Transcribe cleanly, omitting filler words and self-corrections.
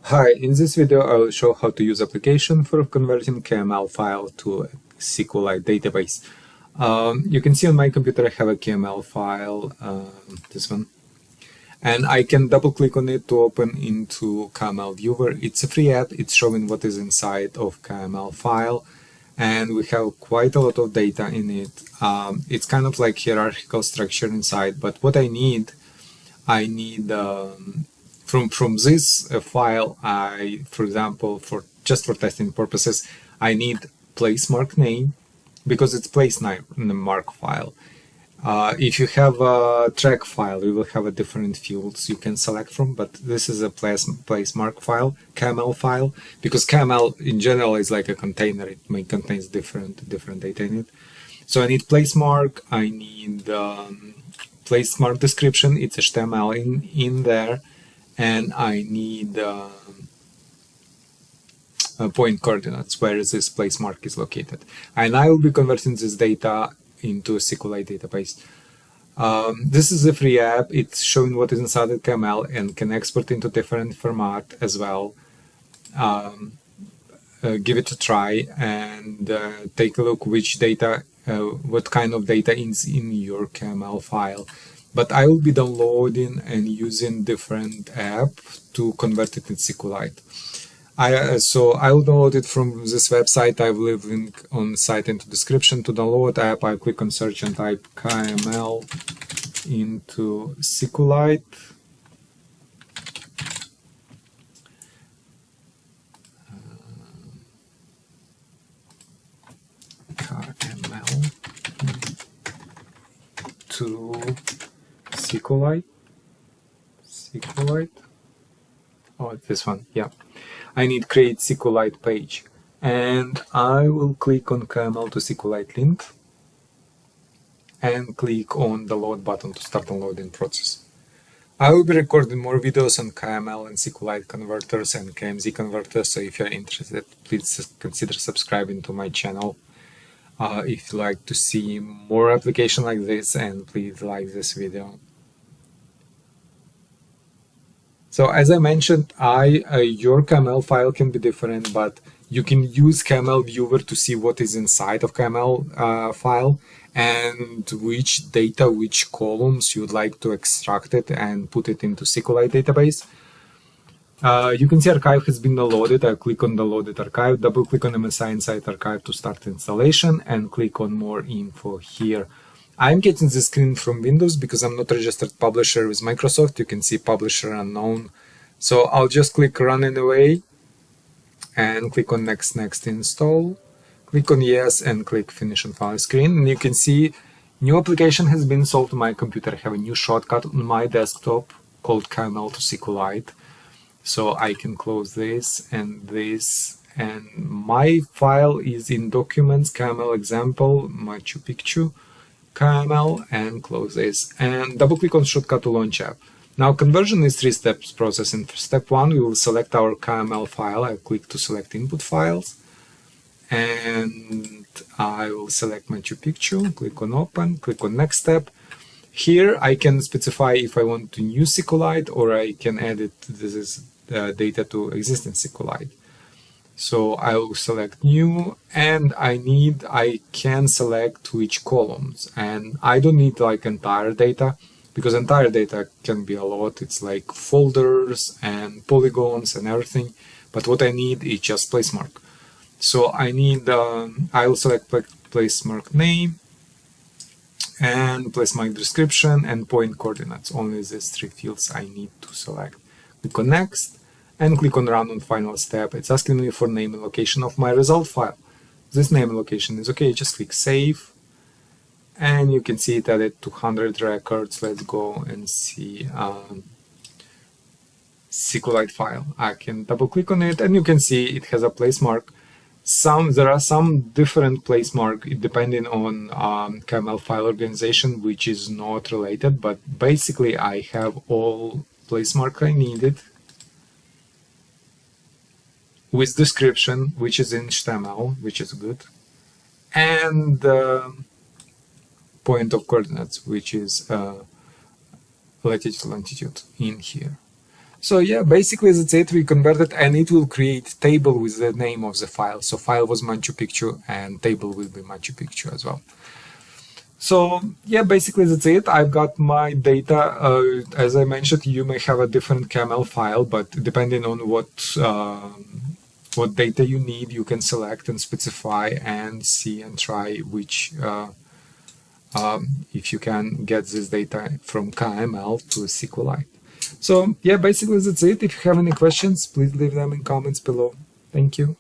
Hi, in this video I will show how to use application for converting KML file to a Sqlite database. You can see on my computer I have a KML file, this one, and I can double click on it to open into KML viewer. It's a free app, it's showing what is inside of KML file, and we have quite a lot of data in it. It's kind of like hierarchical structure inside, but what I need from this file, for example, just for testing purposes, I need place mark name because it's place mark file. If you have a track file, you will have a different fields you can select from, but this is a place mark file, KML file, because KML in general is like a container. It may contains different data in it. So I need place mark. I need place mark description. It's HTML in there. And I need point coordinates where this place mark is located. And I will be converting this data into a Sqlite database. This is a free app. It's showing what is inside the KML and can export into different format as well. Give it a try and take a look which data, what kind of data is in your KML file. But I will be downloading and using different app to convert it in Sqlite. So I will download it from this website. I will leave link on the site into description. To download app, I click on search and type KML into Sqlite. KML to Sqlite. Oh, this one, yeah. I need create Sqlite page, and I will click on KML to Sqlite link and click on the load button to start downloading process. I will be recording more videos on KML and Sqlite converters and KMZ converters, so if you're interested, please consider subscribing to my channel. If you like to see more application like this, and please like this video. So as I mentioned, your KML file can be different, but you can use KML viewer to see what is inside of KML file and which data, which columns you'd like to extract it and put it into Sqlite database. You can see archive has been downloaded. I click on downloaded archive, double click on MSI inside archive to start installation, and click on more info here. I'm getting this screen from Windows because I'm not a registered publisher with Microsoft. You can see publisher unknown. So I'll just click run anyway and click on next install. Click on yes and click finish on file screen. And you can see new application has been installed to my computer. I have a new shortcut on my desktop called KML to Sqlite. So I can close this, and my file is in documents, KML example, Machu Picchu. KML, and close this, and double click on shortcut to launch app. Now conversion is 3 steps process. In step 1 we will select our KML file. I click to select input files, and I will select Machu Picchu, click on open, click on next step. Here I can specify if I want to new Sqlite or I can edit this data to existing Sqlite. So I will select new, and I can select which columns, and I don't need like entire data because entire data can be a lot. It's like folders and polygons and everything, but what I need is just place mark. So I will select place mark name and place mark description and point coordinates. Only these 3 fields I need to select. Click on next and click on run on final step. It's asking me for name and location of my result file. This name and location is okay. Just click save, and you can see it added 200 records. Let's go and see Sqlite file. I can double click on it, and you can see it has a place mark. There are some different place mark depending on KML file organization, which is not related, but basically I have all place mark I needed, with description, which is in HTML, which is good, and point of coordinates, which is latitude, longitude in here. So yeah, basically that's it. We converted, and it will create table with the name of the file. So file was Machu Picchu and table will be Machu Picchu as well. So yeah, basically that's it. I've got my data. As I mentioned, you may have a different camel file, but depending on what data you need, you can select and specify and see and try which if you can get this data from KML to Sqlite. So yeah, basically that's it. If you have any questions, please leave them in comments below. Thank you.